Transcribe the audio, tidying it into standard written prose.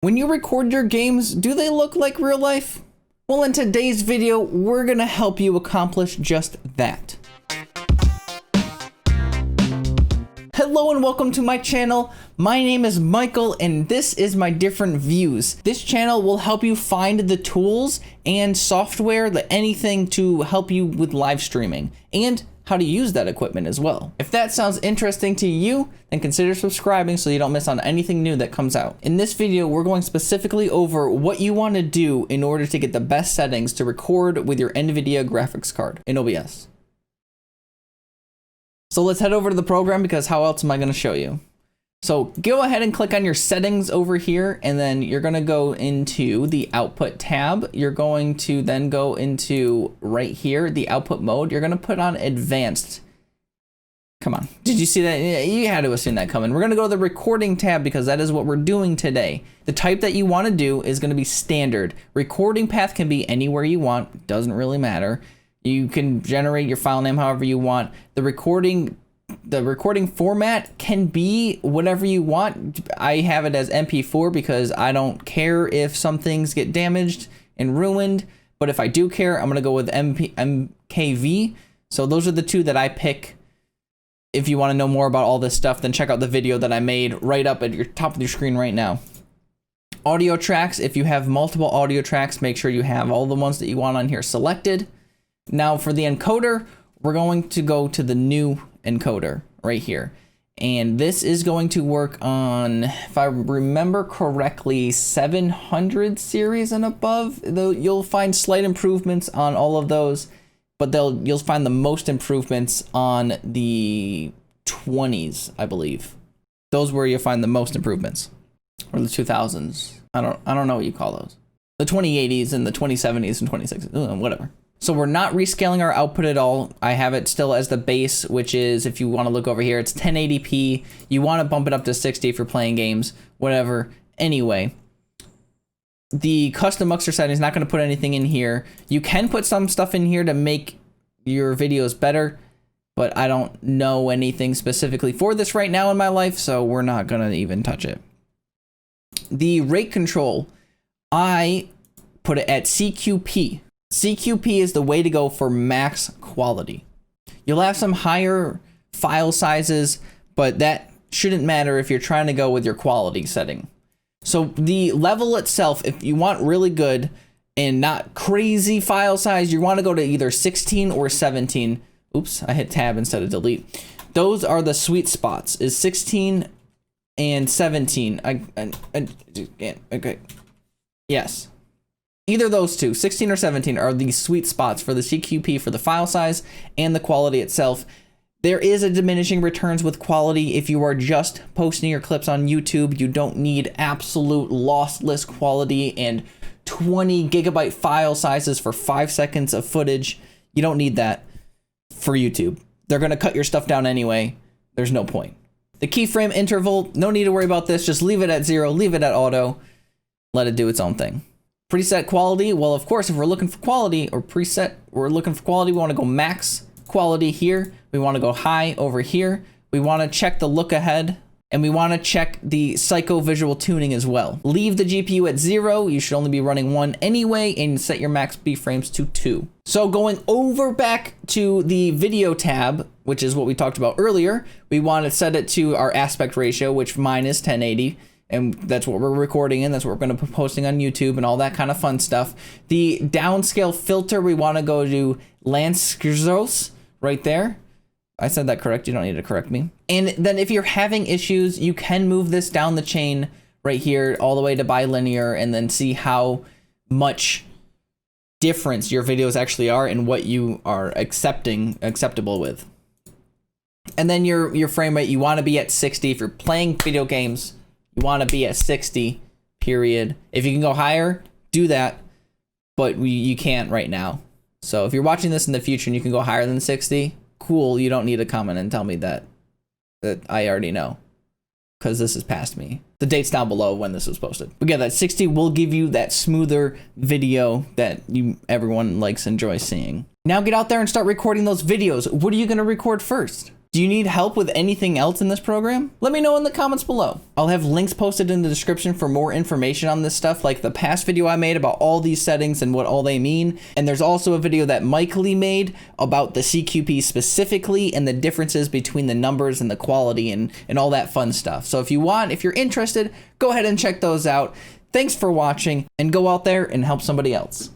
When you record your games, do they look like real life? Well, in today's video, we're gonna help you accomplish just that. Hello and welcome to my channel. My name is Michael and this is my different views. This channel will help you find the tools and software, anything to help you with live streaming and how to use that equipment as well. If that sounds interesting to you, then consider subscribing so you don't miss on anything new that comes out. In this video, we're going specifically over what you want to do in order to get the best settings to record with your Nvidia graphics card in OBS. So let's head over to the program because how else am I going to show you? So go ahead and click on your settings over here, and then you're going to go into the output tab. You're going to then go into right here, the output mode. You're going to put on advanced. Come on. Did you see that? Yeah, you had to have seen that coming. We're going to go to the recording tab because that is what we're doing today. The type that you want to do is going to be standard. Recording path can be anywhere you want. Doesn't really matter. You can generate your file name however you want. The recording format can be whatever you want. I have it as MP4 because I don't care if some things get damaged and ruined, but if I do care, I'm gonna go with MKV. So those are the two that I pick. If you want to know more about all this stuff, then check out the video that I made right up at your top of your screen right now. Audio tracks, if you have multiple audio tracks, make sure you have all the ones that you want on here selected. Now for the encoder, we're going to go to the new encoder right here. And this is going to work on, if I remember correctly, 700 series and above. Though you'll find slight improvements on all of those, but you'll find the most improvements on the 20s, I believe. Those where you'll find the most improvements, or the 2000s. I don't know what you call those. The 2080s and the 2070s and 2060s, whatever. So we're not rescaling our output at all. I have it still as the base, which is, if you want to look over here, it's 1080p. You want to bump it up to 60 if you're playing games, whatever. Anyway, the custom muxer setting is not going to put anything in here. You can put some stuff in here to make your videos better, but I don't know anything specifically for this right now in my life, so we're not going to even touch it. The rate control, I put it at CQP. CQP is the way to go for max quality. You'll have some higher file sizes, but that shouldn't matter if you're trying to go with your quality setting. So the level itself, if you want really good and not crazy file size, you want to go to either 16 or 17. Oops, I hit tab instead of delete. Those are the sweet spots, is 16 and 17. Okay. Yes. Either of those two, 16 or 17, are the sweet spots for the CQP for the file size and the quality itself. There is a diminishing returns with quality. If you are just posting your clips on YouTube, you don't need absolute lossless quality and 20 gigabyte file sizes for 5 seconds of footage. You don't need that for YouTube. They're going to cut your stuff down anyway. There's no point. The keyframe interval, no need to worry about this. Just leave it at 0, leave it at auto, let it do its own thing. Preset quality, well, of course, if we're looking for quality, or preset, we're looking for quality, we want to go max quality here. We want to go high over here. We want to check the look ahead, and we want to check the psycho visual tuning as well. Leave the GPU at 0. You should only be running 1 anyway, and set your max B-frames to 2. So going over back to the video tab, which is what we talked about earlier, we want to set it to our aspect ratio, which mine is 1080. And that's what we're recording in. That's what we're going to be posting on YouTube and all that kind of fun stuff. The downscale filter, we want to go to Lanskrzos right there. I said that correct. You don't need to correct me. And then if you're having issues, you can move this down the chain right here all the way to bilinear and then see how much difference your videos actually are and what you are acceptable with. And then your frame rate, you want to be at 60. If you're playing video games, you want to be at 60, period. If you can go higher, do that, but you can't right now. So if you're watching this in the future and you can go higher than 60, cool. You don't need to comment and tell me that I already know, because this is past me. The date's down below when this was posted. But yeah, that 60 will give you that smoother video that everyone likes and enjoys seeing. Now get out there and start recording those videos. What are you going to record first? Do you need help with anything else in this program? Let me know in the comments below. I'll have links posted in the description for more information on this stuff, like the past video I made about all these settings and what all they mean. And there's also a video that Mike Lee made about the CQP specifically and the differences between the numbers and the quality and all that fun stuff. So if you're interested, go ahead and check those out. Thanks for watching, and go out there and help somebody else.